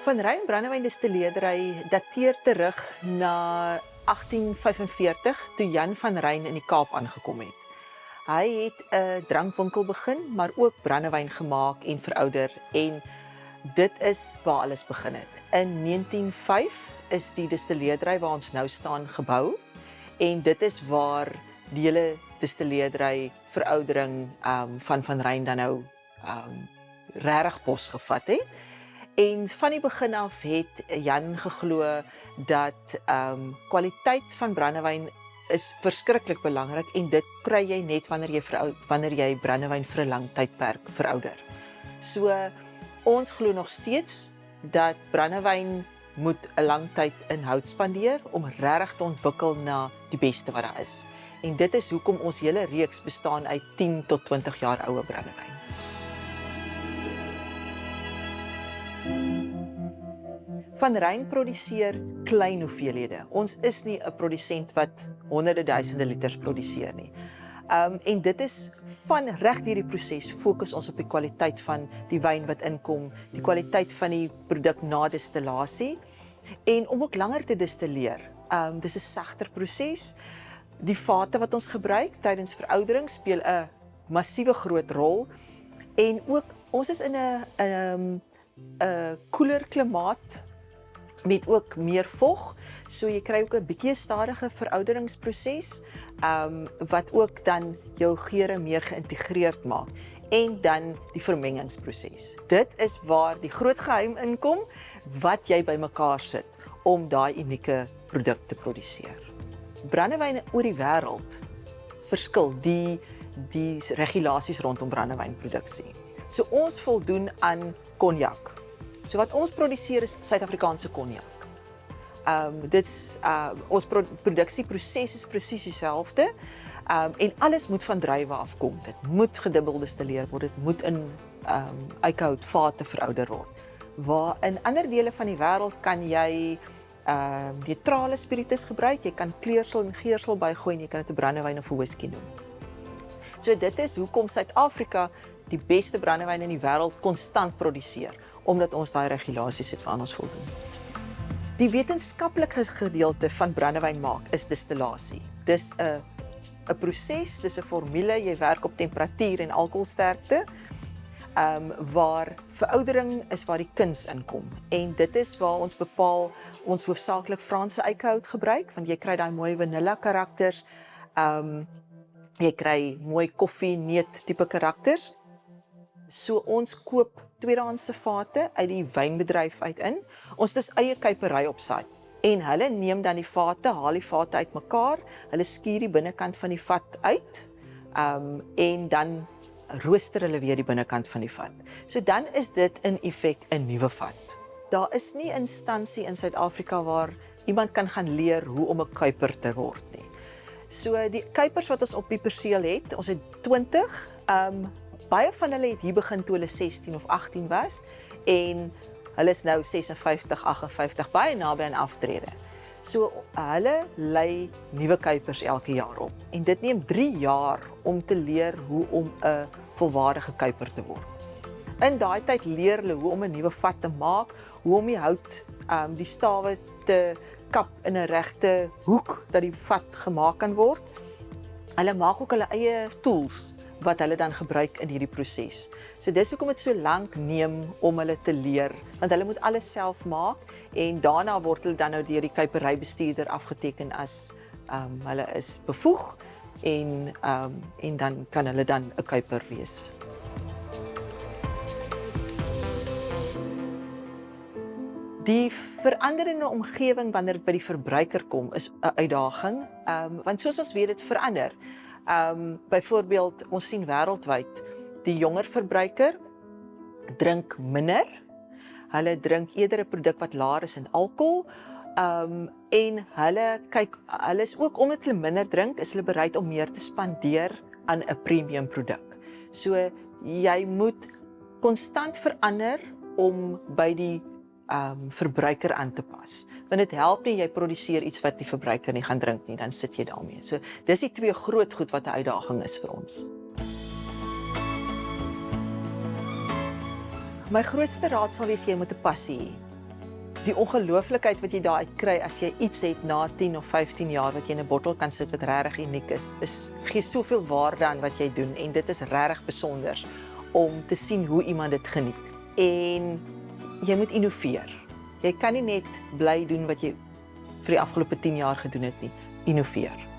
Van Ryn Brandewyn-distilleerdery dateer terug na 1845 toe Jan van Ryn in die Kaap aangekom het. Hy het 'n drankwinkel begin, maar ook brandewyn gemaak en verouder en dit is waar alles begin het. In 1905 is die distilleerdery waar ons nou staan gebou en dit is waar die hele distilleerdery veroudering van Ryn dan nou regtig pos gevat het. En van die begin af het Jan geglo dat kwaliteit van brandewyn is verskriklik belangrik en dit kry jy net wanneer jy brandewyn vir 'n lang tydperk verouder. So ons glo nog steeds dat brandewyn moet 'n lang tyd in hout spandeer om regtig te ontwikkel na die beste wat daar is. En dit is hoekom ons hele reeks bestaan uit 10 tot 20 jaar oue brandewyn. Van Ryn produseer klein hoeveelhede. Ons is nie 'n produsent wat honderde duisende liters produseer nie. En dit is van reg deur die proses fokus ons op die kwaliteit van die wyn wat inkom, die kwaliteit van die produk na distillasie en om ook langer te distilleer. Dis 'n sagter proses. Die vate wat ons gebruik tydens veroudering speel 'n massiewe groot rol en ook ons is in 'n koeler klimaat met ook meer vog, so jy kry ook 'n bietjie stadige verouderingsproses wat ook dan jou geure meer geïntegreerd maak en dan die vermengingsproses. Dit is waar die groot geheim inkom wat jy bymekaar sit om daai unieke produk te produseer. Brandewyne oor die wêreld verskil die regulasies rondom brandewynproduksie. So ons voldoen aan konjak. So wat ons produseer is Suid-Afrikaanse konjak. Ons produksieproses is presies dieselfde en alles moet van druiwe afkom. Dit moet gedubbel distilleer word, dit moet in eikenhout vate verouder word. Waar in ander dele van die wêreld kan jy neutrale spiritus gebruik, jy kan kleursel en geursel bygooi en jy kan dit 'n brandewyn of 'n whisky noem. So dit is hoekom Suid-Afrika die beste brandewyn in die wêreld konstant produseer, omdat ons daai regulasies het waaraan ons voldoen. Die wetenskaplike gedeelte van brandewyn maak is distillasie. Dis 'n proses, dis 'n formule, jy werk op temperatuur en alkoholsterkte, waar veroudering is waar die kuns inkom. En dit is waar ons bepaal, ons hoofsaaklik Franse eikenhout gebruik, want jy kry daai mooi vanilla karakters, jy kry mooi koffie, neut tipe karakters. So ons koop tweedehandse vate uit die wynbedryf uit in. Ons het eie kuipery op site. En hulle neem dan die vate, haal die vate uit mekaar, hulle skuur die binnekant van die vat uit, en dan rooster hulle weer die binnekant van die vat. So dan is dit in effek 'n nuwe vat. Daar is nie 'n instansie in Suid-Afrika waar iemand kan gaan leer hoe om 'n kuiper te word nie. So die kuipers wat ons op die perseel het, ons het 20, baie van hulle het hier begin toe hulle 16 of 18 was en hulle is nou 56, 58, baie naby aan aftrede. So hulle lei nuwe kuipers elke jaar op en dit neem 3 jaar om te leer hoe om 'n volwaardige kuiper te word. In daai tyd leer hulle hoe om 'n nuwe vat te maak, hoe om die hout, die stawe te kap in 'n regte hoek dat die vat gemaak kan word. Hulle maak ook hulle eie tools wat hulle dan gebruik in hierdie proses. So dis hoekom dit so lank neem om hulle te leer, want hulle moet alles self maak en daarna word hulle dan nou deur die kuiperybestuurder afgeteken as hulle is bevoeg en dan kan hulle dan 'n kuiper wees. Die veranderende omgewing wanneer dit by die verbruiker kom is 'n uitdaging, want soos ons weet dit verander. Byvoorbeeld, ons sien wêreldwyd, die jonger verbruiker drink minder, hulle drink eerder 'n produk wat laer is in alkohol, en hulle is ook, omdat hulle minder drink, is hulle bereid om meer te spandeer aan 'n premium produk. So, jy moet konstant verander om by die verbruiker aan te pas. Want dit help nie, jy produseer iets wat die verbruiker nie gaan drink nie, dan sit jy daarmee. So, dis die twee groot goed wat 'n uitdaging is vir ons. My grootste raad sal wees, jy moet 'n passie hê. Die ongelooflikheid wat jy daaruit kry as jy iets het na 10 of 15 jaar wat jy in 'n bottel kan sit wat regtig uniek is gee soveel waarde aan wat jy doen en dit is regtig besonder om te sien hoe iemand dit geniet. En jy moet innoveer. Jy kan nie net bly doen wat jy vir die afgelope 10 jaar gedoen het nie. Innoveer.